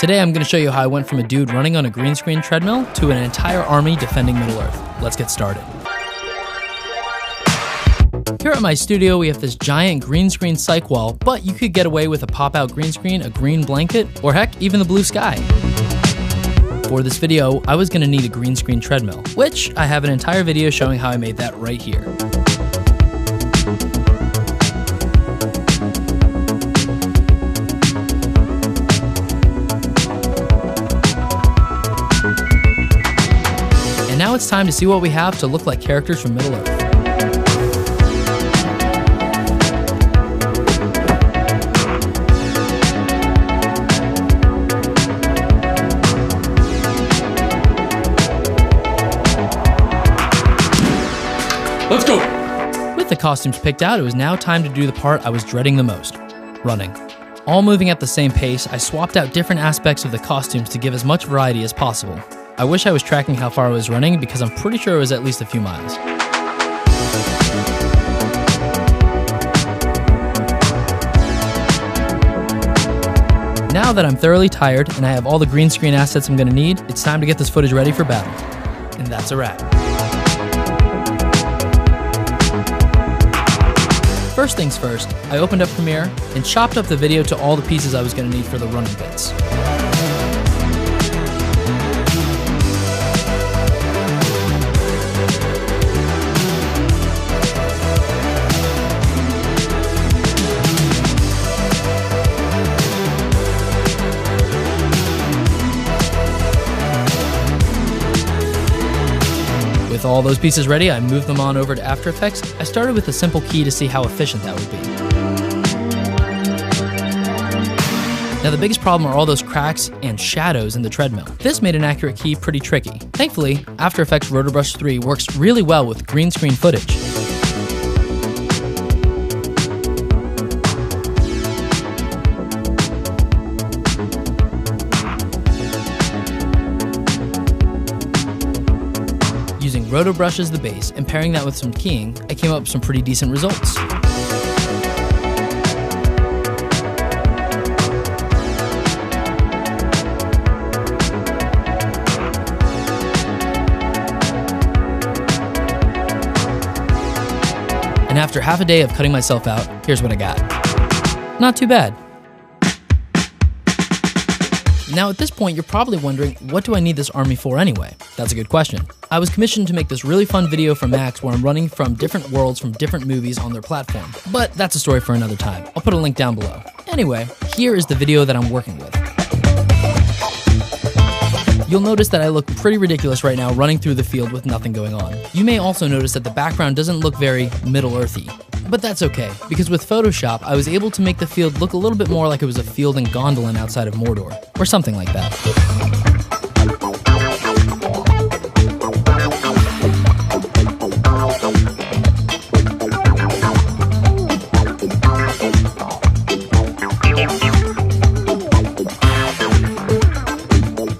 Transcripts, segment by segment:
Today I'm going to show you how I went from a dude running on a green screen treadmill to an entire army defending Middle-earth. Let's get started. Here at my studio we have this giant green screen cyc wall, but you could get away with a pop-out green screen, a green blanket, or heck, even the blue sky. For this video, I was going to need a green screen treadmill, which I have an entire video showing how I made that right here. And now it's time to see what we have to look like characters from Middle-earth. Let's go! With the costumes picked out, it was now time to do the part I was dreading the most, running. All moving at the same pace, I swapped out different aspects of the costumes to give as much variety as possible. I wish I was tracking how far I was running because I'm pretty sure it was at least a few miles. Now that I'm thoroughly tired and I have all the green screen assets I'm going to need, it's time to get this footage ready for battle. And that's a wrap. First things first, I opened up Premiere and chopped up the video to all the pieces I was going to need for the running bits. With all those pieces ready, I moved them on over to After Effects. I started with a simple key to see how efficient that would be. Now the biggest problem are all those cracks and shadows in the treadmill. This made an accurate key pretty tricky. Thankfully, After Effects RotoBrush 3 works really well with green screen footage. Using RotoBrush as the base and pairing that with some keying, I came up with some pretty decent results. And after half a day of cutting myself out, here's what I got. Not too bad. Now at this point, you're probably wondering, what do I need this army for anyway? That's a good question. I was commissioned to make this really fun video for Max where I'm running from different worlds from different movies on their platform. But that's a story for another time. I'll put a link down below. Anyway, here is the video that I'm working with. You'll notice that I look pretty ridiculous right now running through the field with nothing going on. You may also notice that the background doesn't look very Middle-earthy. But that's okay, because with Photoshop, I was able to make the field look a little bit more like it was a field in Gondolin outside of Mordor, or something like that.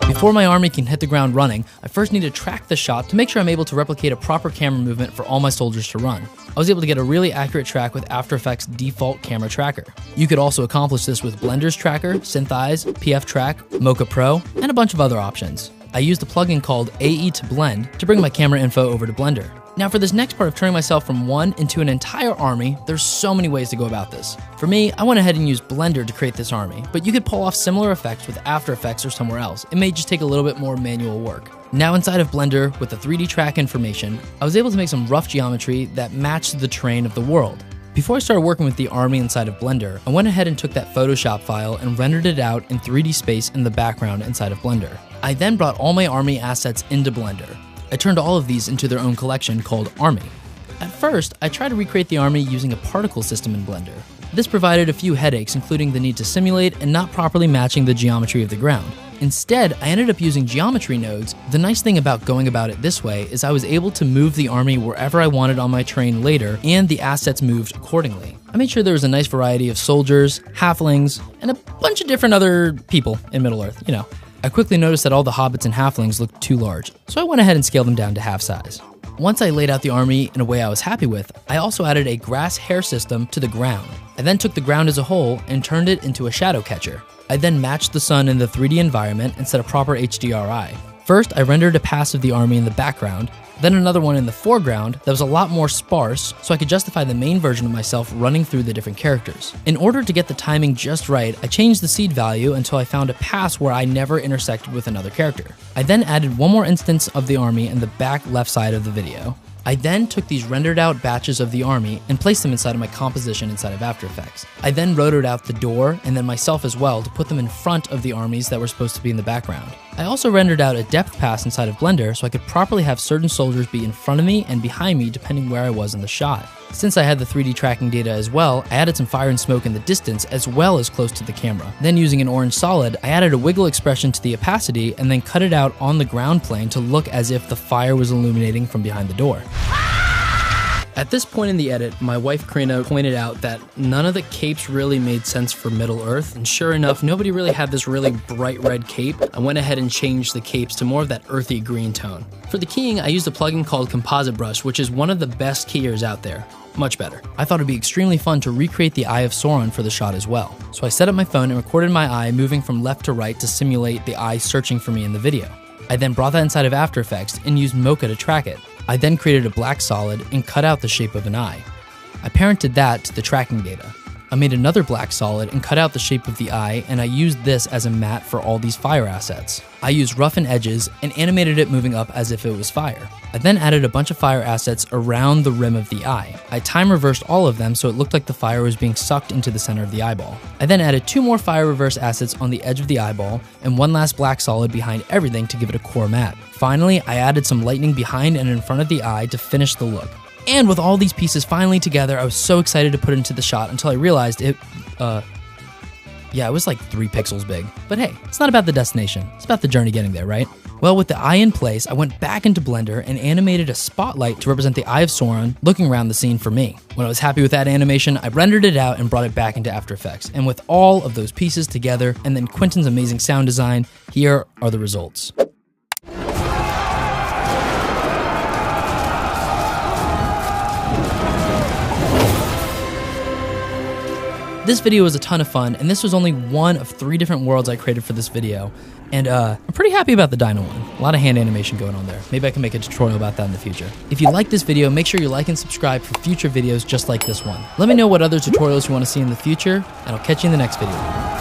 Before my army can hit the ground running, I first need to track the shot to make sure I'm able to replicate a proper camera movement for all my soldiers to run. I was able to get a really accurate track with After Effects default camera tracker. You could also accomplish this with Blender's tracker, SynthEyes, PF Track, Mocha Pro, and a bunch of other options. I used a plugin called AE to Blend to bring my camera info over to Blender. Now for this next part of turning myself from one into an entire army, there's so many ways to go about this. For me, I went ahead and used Blender to create this army, but you could pull off similar effects with After Effects or somewhere else. It may just take a little bit more manual work. Now inside of Blender, with the 3D track information, I was able to make some rough geometry that matched the terrain of the world. Before I started working with the army inside of Blender, I went ahead and took that Photoshop file and rendered it out in 3D space in the background inside of Blender. I then brought all my army assets into Blender. I turned all of these into their own collection called Army. At first, I tried to recreate the army using a particle system in Blender. This provided a few headaches, including the need to simulate and not properly matching the geometry of the ground. Instead, I ended up using geometry nodes. The nice thing about going about it this way is I was able to move the army wherever I wanted on my terrain later, and the assets moved accordingly. I made sure there was a nice variety of soldiers, halflings, and a bunch of different other people in Middle-earth, you know. I quickly noticed that all the hobbits and halflings looked too large, so I went ahead and scaled them down to half size. Once I laid out the army in a way I was happy with, I also added a grass hair system to the ground. I then took the ground as a whole and turned it into a shadow catcher. I then matched the sun in the 3D environment and set a proper HDRI. First, I rendered a pass of the army in the background, then another one in the foreground that was a lot more sparse so I could justify the main version of myself running through the different characters. In order to get the timing just right, I changed the seed value until I found a pass where I never intersected with another character. I then added one more instance of the army in the back left side of the video. I then took these rendered out batches of the army and placed them inside of my composition inside of After Effects. I then rotoed out the door and then myself as well to put them in front of the armies that were supposed to be in the background. I also rendered out a depth pass inside of Blender so I could properly have certain soldiers be in front of me and behind me depending where I was in the shot. Since I had the 3D tracking data as well, I added some fire and smoke in the distance as well as close to the camera. Then using an orange solid, I added a wiggle expression to the opacity and then cut it out on the ground plane to look as if the fire was illuminating from behind the door. At this point in the edit, my wife Karina pointed out that none of the capes really made sense for Middle Earth, and sure enough, nobody really had this really bright red cape. I went ahead and changed the capes to more of that earthy green tone. For the keying, I used a plugin called Composite Brush, which is one of the best keyers out there. Much better. I thought it'd be extremely fun to recreate the eye of Sauron for the shot as well. So I set up my phone and recorded my eye moving from left to right to simulate the eye searching for me in the video. I then brought that inside of After Effects and used Mocha to track it. I then created a black solid and cut out the shape of an eye. I parented that to the tracking data. I made another black solid and cut out the shape of the eye, and I used this as a matte for all these fire assets. I used roughen edges and animated it moving up as if it was fire. I then added a bunch of fire assets around the rim of the eye. I time reversed all of them so it looked like the fire was being sucked into the center of the eyeball. I then added 2 more fire reverse assets on the edge of the eyeball and one last black solid behind everything to give it a core matte. Finally, I added some lightning behind and in front of the eye to finish the look. And with all these pieces finally together, I was so excited to put it into the shot until I realized it was like 3 pixels big. But hey, it's not about the destination, it's about the journey getting there, right? Well, with the eye in place, I went back into Blender and animated a spotlight to represent the Eye of Sauron looking around the scene for me. When I was happy with that animation, I rendered it out and brought it back into After Effects. And with all of those pieces together, and then Quentin's amazing sound design, here are the results. This video was a ton of fun, and this was only one of 3 different worlds I created for this video, and I'm pretty happy about the dino one. A lot of hand animation going on there. Maybe I can make a tutorial about that in the future. If you like this video, make sure you like and subscribe for future videos just like this one. Let me know what other tutorials you want to see in the future, and I'll catch you in the next video.